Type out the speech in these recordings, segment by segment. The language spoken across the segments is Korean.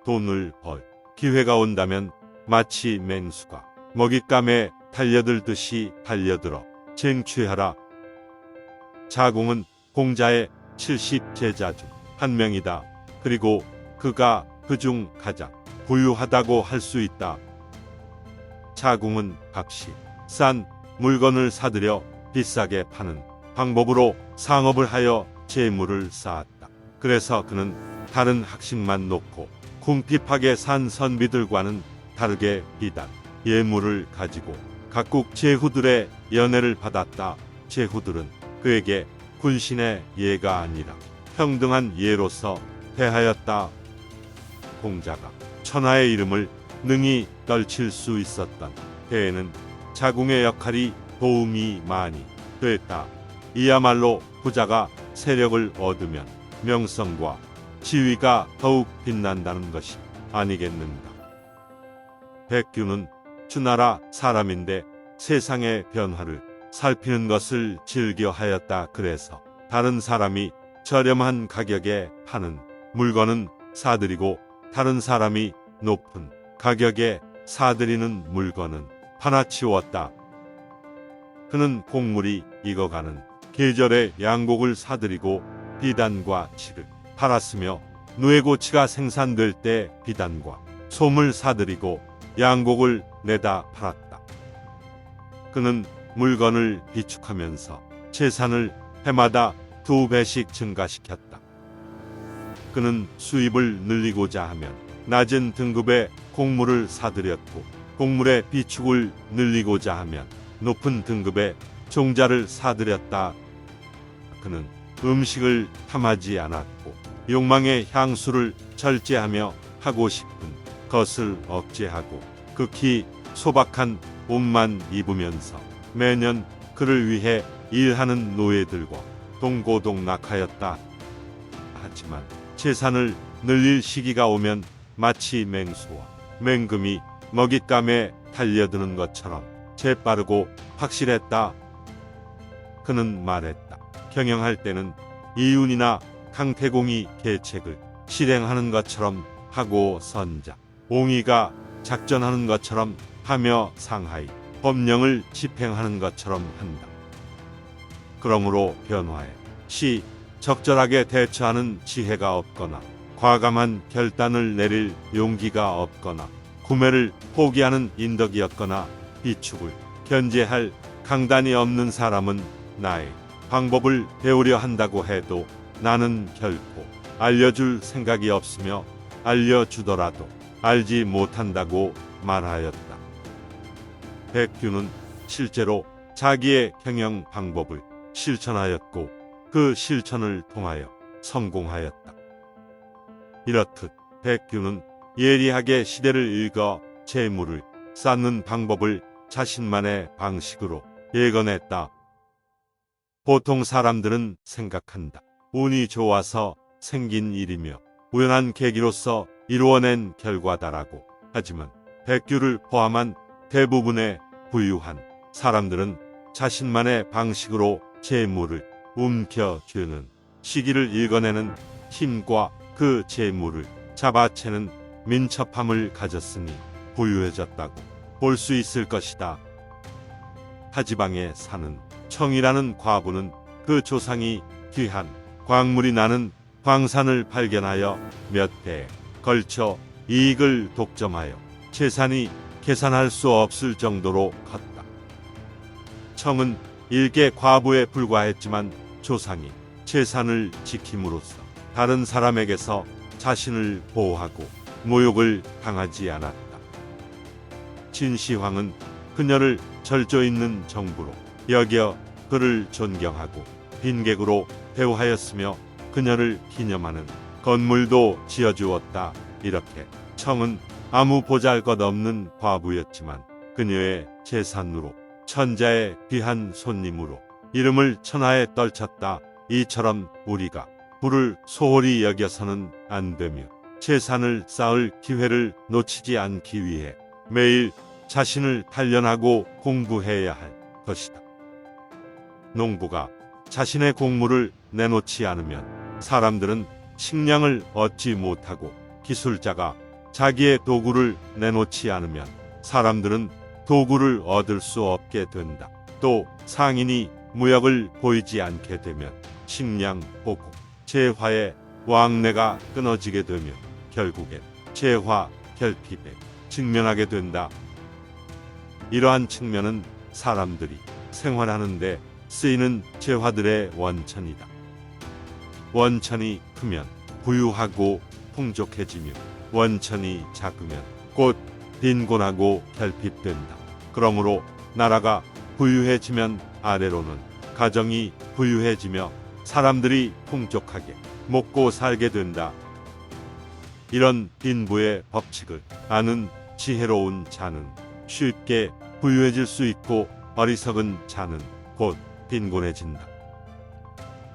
돈을 벌 기회가 온다면 마치 맹수가 먹잇감에 달려들듯이 달려들어 쟁취하라. 자궁은 공자의 70제자 중 한 명이다. 그리고 그가 그중 가장 부유하다고 할 수 있다. 자궁은 값이 싼 물건을 사들여 비싸게 파는 방법으로 상업을 하여 재물을 쌓았다. 그래서 그는 다른 학식만 놓고 궁핍하게 산 선비들과는 다르게 비단 예물을 가지고 각국 제후들의 연애를 받았다. 제후들은 그에게 군신의 예가 아니라 평등한 예로서 대하였다. 공자가 천하의 이름을 능히 떨칠 수 있었던 때에는 자궁의 역할이 도움이 많이 됐다. 이야말로 부자가 세력을 얻으면 명성과 지위가 더욱 빛난다는 것이 아니겠는가. 백규는 주나라 사람인데 세상의 변화를 살피는 것을 즐겨하였다. 그래서 다른 사람이 저렴한 가격에 파는 물건은 사들이고 다른 사람이 높은 가격에 사들이는 물건은 파나치웠다. 그는 곡물이 익어가는 계절에 양곡을 사들이고 비단과 칡을 팔았으며 누에고치가 생산될 때 비단과 솜을 사들이고 양곡을 내다 팔았다. 그는 물건을 비축하면서 재산을 해마다 2배씩 증가시켰다. 그는 수입을 늘리고자 하면 낮은 등급의 곡물을 사들였고 곡물의 비축을 늘리고자 하면 높은 등급의 종자를 사들였다. 그는 음식을 탐하지 않았고 욕망의 향수를 절제하며 하고 싶은 것을 억제하고 극히 소박한 옷만 입으면서 매년 그를 위해 일하는 노예들과 동고동락하였다. 하지만 재산을 늘릴 시기가 오면 마치 맹수와 맹금이 먹잇감에 달려드는 것처럼 재빠르고 확실했다. 그는 말했다. 경영할 때는 이윤이나 강태공이 계책을 실행하는 것처럼 하고 선자, 옹이가 작전하는 것처럼 하며 상하이 법령을 집행하는 것처럼 한다. 그러므로 변화에 적절하게 대처하는 지혜가 없거나 과감한 결단을 내릴 용기가 없거나 구매를 포기하는 인덕이었거나 비축을 견제할 강단이 없는 사람은 나의 방법을 배우려 한다고 해도 나는 결코 알려줄 생각이 없으며 알려주더라도 알지 못한다고 말하였다. 백규는 실제로 자기의 경영 방법을 실천하였고 그 실천을 통하여 성공하였다. 이렇듯 백규는 예리하게 시대를 읽어 재물을 쌓는 방법을 자신만의 방식으로 예건했다. 보통 사람들은 생각한다. 운이 좋아서 생긴 일이며 우연한 계기로서 이루어낸 결과다라고. 하지만 백규를 포함한 대부분의 부유한 사람들은 자신만의 방식으로 재물을 움켜쥐는 시기를 읽어내는 힘과 그 재물을 잡아채는 민첩함을 가졌으니 부유해졌다고 볼 수 있을 것이다. 타지방에 사는 청이라는 과부는 그 조상이 귀한 광물이 나는 광산을 발견하여 몇 해에 걸쳐 이익을 독점하여 재산이 계산할 수 없을 정도로 컸다. 청은 일개 과부에 불과했지만 조상이 재산을 지킴으로써 다른 사람에게서 자신을 보호하고 모욕을 당하지 않았다. 진시황은 그녀를 절조 있는 정부로 여겨 그를 존경하고 빈객으로 대우하였으며 그녀를 기념하는 건물도 지어주었다. 이렇게 청은 아무 보잘것없는 과부였지만 그녀의 재산으로 천자의 귀한 손님으로 이름을 천하에 떨쳤다. 이처럼 우리가 부를 소홀히 여겨서는 안 되며 재산을 쌓을 기회를 놓치지 않기 위해 매일 자신을 단련하고 공부해야 할 것이다. 농부가 자신의 곡물을 내놓지 않으면 사람들은 식량을 얻지 못하고 기술자가 자기의 도구를 내놓지 않으면 사람들은 도구를 얻을 수 없게 된다. 또 상인이 무역을 보이지 않게 되면 식량, 보국, 재화의 왕래가 끊어지게 되며 결국엔 재화 결핍에 직면하게 된다. 이러한 측면은 사람들이 생활하는데 쓰이는 재화들의 원천이다. 원천이 크면 부유하고 풍족해지며 원천이 작으면 곧 빈곤하고 결핍된다. 그러므로 나라가 부유해지면 아래로는 가정이 부유해지며 사람들이 풍족하게 먹고 살게 된다. 이런 빈부의 법칙을 아는 지혜로운 자는 쉽게 부유해질 수 있고 어리석은 자는 곧 빈곤해진다.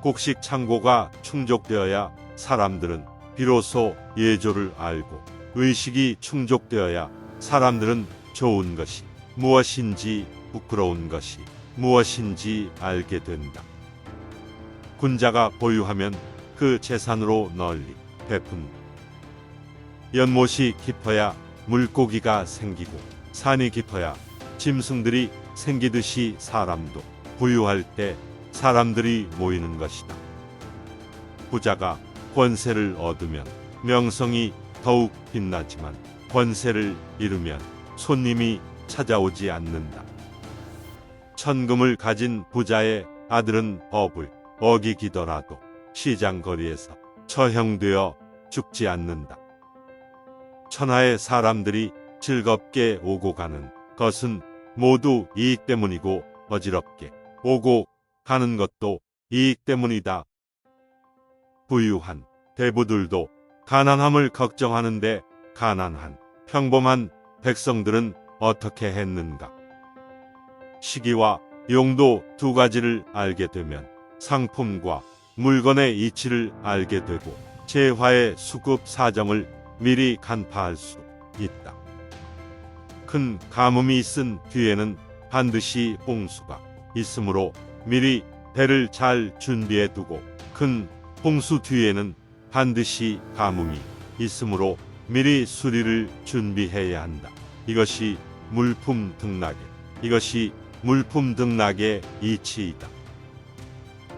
곡식 창고가 충족되어야 사람들은 비로소 예조를 알고 의식이 충족되어야 사람들은 좋은 것이 무엇인지 부끄러운 것이 무엇인지 알게 된다. 군자가 보유하면 그 재산으로 널리 베푼다. 연못이 깊어야 물고기가 생기고 산이 깊어야 짐승들이 생기듯이 사람도 부유할 때 사람들이 모이는 것이다. 부자가 권세를 얻으면 명성이 더욱 빛나지만 권세를 잃으면 손님이 찾아오지 않는다. 천금을 가진 부자의 아들은 법을 어기기더라도 시장 거리에서 처형되어 죽지 않는다. 천하의 사람들이 즐겁게 오고 가는 것은 모두 이익 때문이고 어지럽게 오고 가는 것도 이익 때문이다. 부유한 대부들도 가난함을 걱정하는데 가난한 평범한 백성들은 어떻게 했는가? 시기와 용도 두 가지를 알게 되면 상품과 물건의 이치를 알게 되고 재화의 수급 사정을 미리 간파할 수 있다. 큰 가뭄이 있은 뒤에는 반드시 홍수가 있으므로 미리 배를 잘 준비해 두고 큰 홍수 뒤에는 반드시 가뭄이 있으므로 미리 수리를 준비해야 한다. 이것이 물품 등락의 이치이다.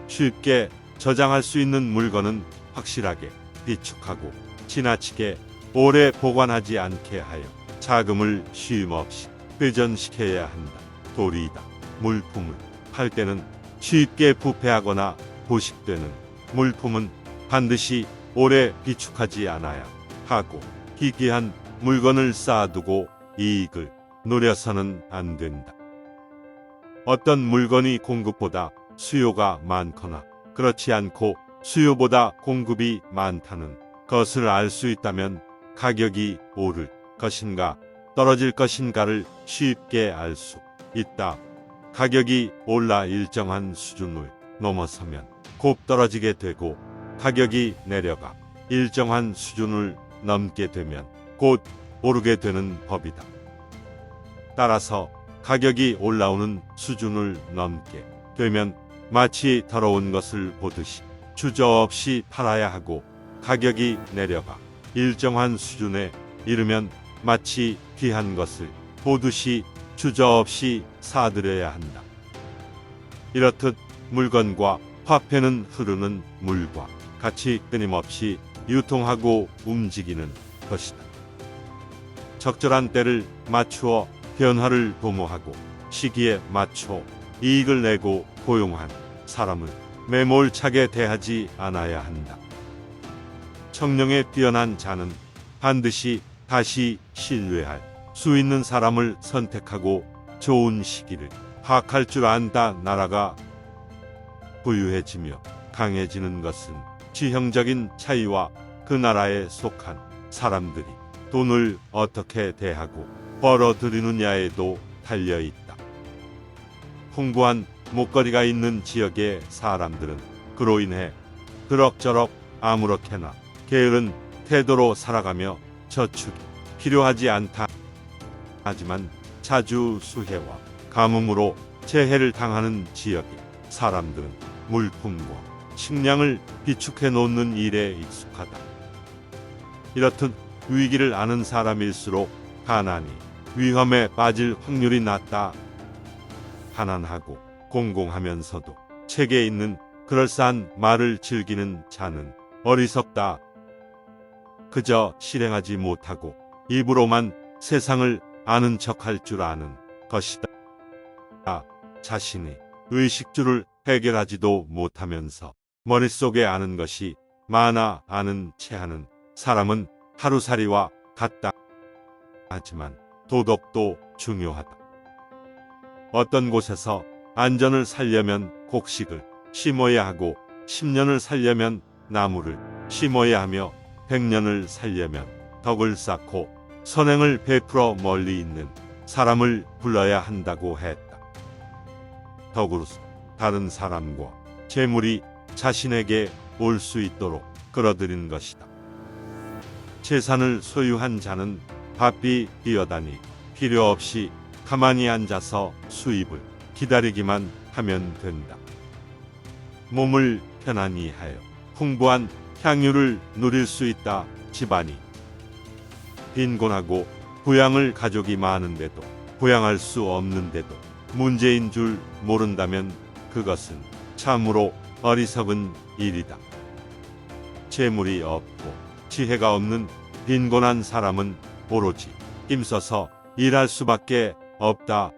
쉽게 저장할 수 있는 물건은 확실하게 비축하고 지나치게 오래 보관하지 않게 하여 자금을 쉼없이 회전시켜야 한다. 도리이다. 물품을 팔 때는 쉽게 부패하거나 보식되는 물품은 반드시 오래 비축하지 않아야 하고 희귀한 물건을 쌓아두고 이익을 노려서는 안 된다. 어떤 물건이 공급보다 수요가 많거나 그렇지 않고 수요보다 공급이 많다는 것을 알 수 있다면 가격이 오를 것인가 떨어질 것인가를 쉽게 알 수 있다. 가격이 올라 일정한 수준을 넘어서면 곧 떨어지게 되고 가격이 내려가 일정한 수준을 넘게 되면 곧 오르게 되는 법이다. 따라서 가격이 올라오는 수준을 넘게 되면 마치 더러운 것을 보듯이 주저없이 팔아야 하고 가격이 내려가 일정한 수준에 이르면 마치 귀한 것을 보듯이 주저없이 사들여야 한다. 이렇듯 물건과 화폐는 흐르는 물과 같이 끊임없이 유통하고 움직이는 것이다. 적절한 때를 맞추어 변화를 도모하고 시기에 맞춰 이익을 내고 고용한 사람을 매몰차게 대하지 않아야 한다. 청령에 뛰어난 자는 반드시 다시 신뢰할 수 있는 사람을 선택하고 좋은 시기를 파악할 줄 안다. 나라가 부유해지며 강해지는 것은 지형적인 차이와 그 나라에 속한 사람들이 돈을 어떻게 대하고 벌어들이느냐에도 달려있다. 풍부한 목거리가 있는 지역의 사람들은 그로 인해 그럭저럭 아무렇게나 게으른 태도로 살아가며 저축이 필요하지 않다. 하지만 자주 수해와 가뭄으로 재해를 당하는 지역의 사람들은 물품과 식량을 비축해 놓는 일에 익숙하다. 이렇듯 위기를 아는 사람일수록 가난이 위험에 빠질 확률이 낮다. 가난하고 공공하면서도 책에 있는 그럴싸한 말을 즐기는 자는 어리석다. 그저 실행하지 못하고 입으로만 세상을 아는 척할 줄 아는 것이다. 자신이 의식주를 해결하지도 못하면서 머릿속에 아는 것이 많아 아는 체하는 사람은 하루살이와 같다. 하지만 도덕도 중요하다. 어떤 곳에서 안전을 살려면 곡식을 심어야 하고 10년을 살려면 나무를 심어야 하며 100년을 살려면 덕을 쌓고 선행을 베풀어 멀리 있는 사람을 불러야 한다고 했다. 덕으로서 다른 사람과 재물이 자신에게 올 수 있도록 끌어들인 것이다. 재산을 소유한 자는 바삐 뛰어다니 필요 없이 가만히 앉아서 수입을 기다리기만 하면 된다. 몸을 편안히 하여 풍부한 향유를 누릴 수 있다. 집안이 빈곤하고 부양을 가족이 많은데도 부양할 수 없는데도 문제인 줄 모른다면 그것은 참으로 어리석은 일이다. 재물이 없고 지혜가 없는 빈곤한 사람은 오로지 힘써서 일할 수밖에 없다.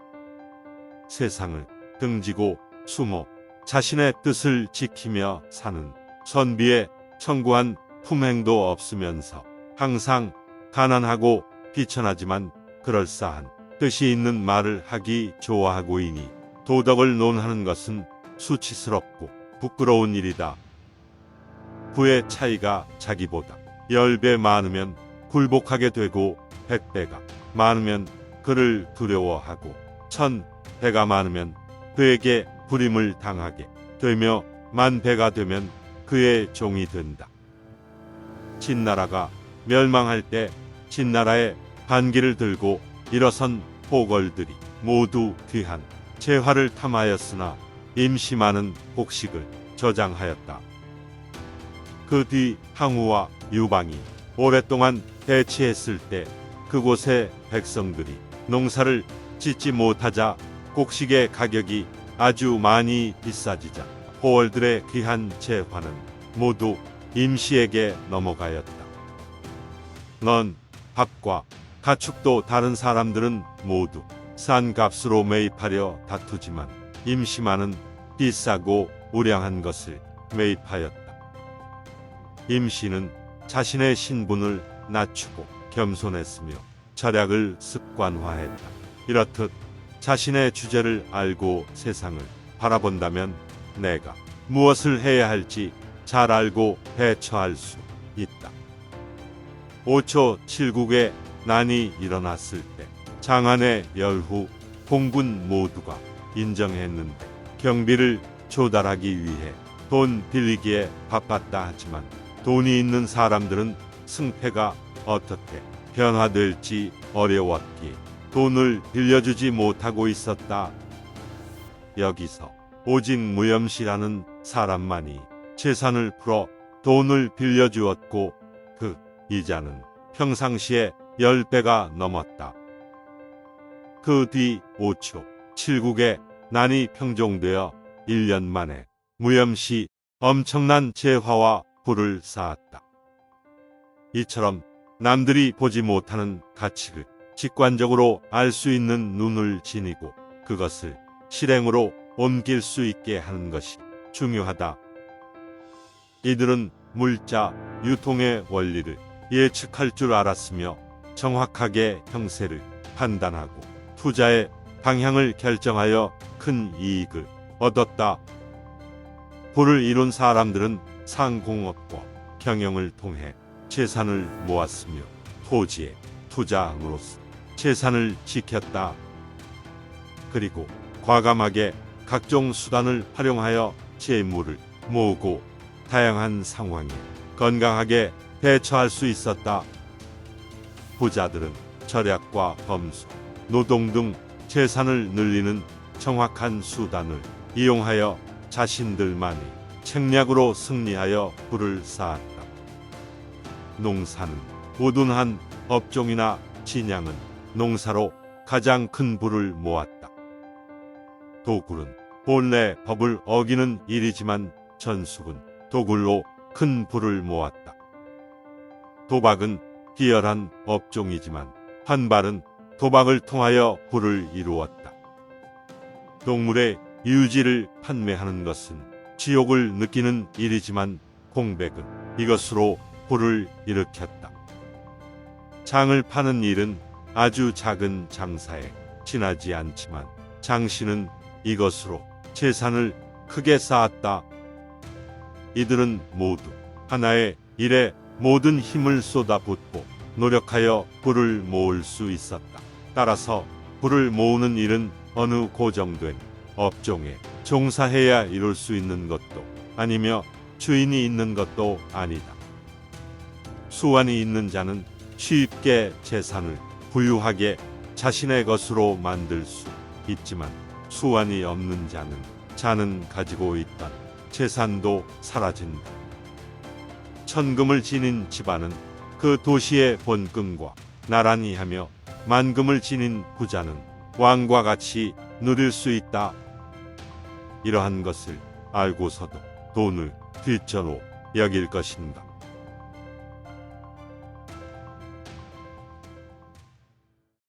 세상을 등지고 숨어 자신의 뜻을 지키며 사는 선비의 청구한 품행도 없으면서 항상 가난하고 비천하지만 그럴싸한 뜻이 있는 말을 하기 좋아하고 이니 도덕을 논하는 것은 수치스럽고 부끄러운 일이다. 부의 차이가 자기보다 10배 많으면 굴복하게 되고 100배가 많으면 그를 두려워하고 1000배가 많으면 그에게 불임을 당하게 되며 10,000배가 되면 그의 종이 된다. 진나라가 멸망할 때 진나라의 반기를 들고 일어선 포걸들이 모두 귀한 재화를 탐하였으나 임시 많은 곡식을 저장하였다. 그 뒤 항우와 유방이 오랫동안 대치했을 때 그곳의 백성들이 농사를 짓지 못하자 곡식의 가격이 아주 많이 비싸지자 포월들의 귀한 재화는 모두 임시에게 넘어가였다. 넌 밥과 가축도 다른 사람들은 모두 싼 값으로 매입하려 다투지만 임시만은 비싸고 우량한 것을 매입하였다. 임시는 자신의 신분을 낮추고 겸손했으며 절약을 습관화했다. 이렇듯 자신의 주제를 알고 세상을 바라본다면 내가 무엇을 해야 할지 잘 알고 대처할 수 있다. 5초 7국의 난이 일어났을 때 장안의 열후 공군 모두가 인정했는데 경비를 조달하기 위해 돈 빌리기에 바빴다 하지만 돈이 있는 사람들은 승패가 어떻게 변화될지 어려웠기에 돈을 빌려주지 못하고 있었다. 여기서 오직 무염씨라는 사람만이 재산을 풀어 돈을 빌려주었고 그 이자는 평상시에 10배가 넘었다. 그 뒤 5초 7국의 난이 평정되어 1년 만에 무염씨 엄청난 재화와 부를 쌓았다. 이처럼 남들이 보지 못하는 가치를 직관적으로 알 수 있는 눈을 지니고 그것을 실행으로 옮길 수 있게 하는 것이 중요하다. 이들은 물자 유통의 원리를 예측할 줄 알았으며 정확하게 형세를 판단하고 투자의 방향을 결정하여 큰 이익을 얻었다. 부를 이룬 사람들은 상공업과 경영을 통해 재산을 모았으며 토지에 투자함으로써 재산을 지켰다. 그리고 과감하게 각종 수단을 활용하여 재물을 모으고 다양한 상황에 건강하게 대처할 수 있었다. 부자들은 절약과 범수, 노동 등 재산을 늘리는 정확한 수단을 이용하여 자신들만의 책략으로 승리하여 부를 쌓았다. 농사는 우둔한 업종이나 진양은 농사로 가장 큰 부를 모았다. 도굴은 본래 법을 어기는 일이지만 전숙은 도굴로 큰 부를 모았다. 도박은 비열한 업종이지만 환발은 도박을 통하여 부를 이루었다. 동물의 유지를 판매하는 것은 지옥을 느끼는 일이지만 공백은 이것으로 부를 일으켰다. 장을 파는 일은 아주 작은 장사에 지나지 않지만 장씨는 이것으로 재산을 크게 쌓았다. 이들은 모두 하나의 일에 모든 힘을 쏟아붓고 노력하여 부를 모을 수 있었다. 따라서 부를 모으는 일은 어느 고정된 업종에 종사해야 이룰 수 있는 것도 아니며 주인이 있는 것도 아니다. 수완이 있는 자는 쉽게 재산을 부유하게 자신의 것으로 만들 수 있지만 수완이 없는 자는 가지고 있던 재산도 사라진다. 천금을 지닌 집안은 그 도시의 본금과 나란히 하며 만금을 지닌 부자는 왕과 같이 누릴 수 있다. 이러한 것을 알고서도 돈을 뒷전으로 여길 것인가?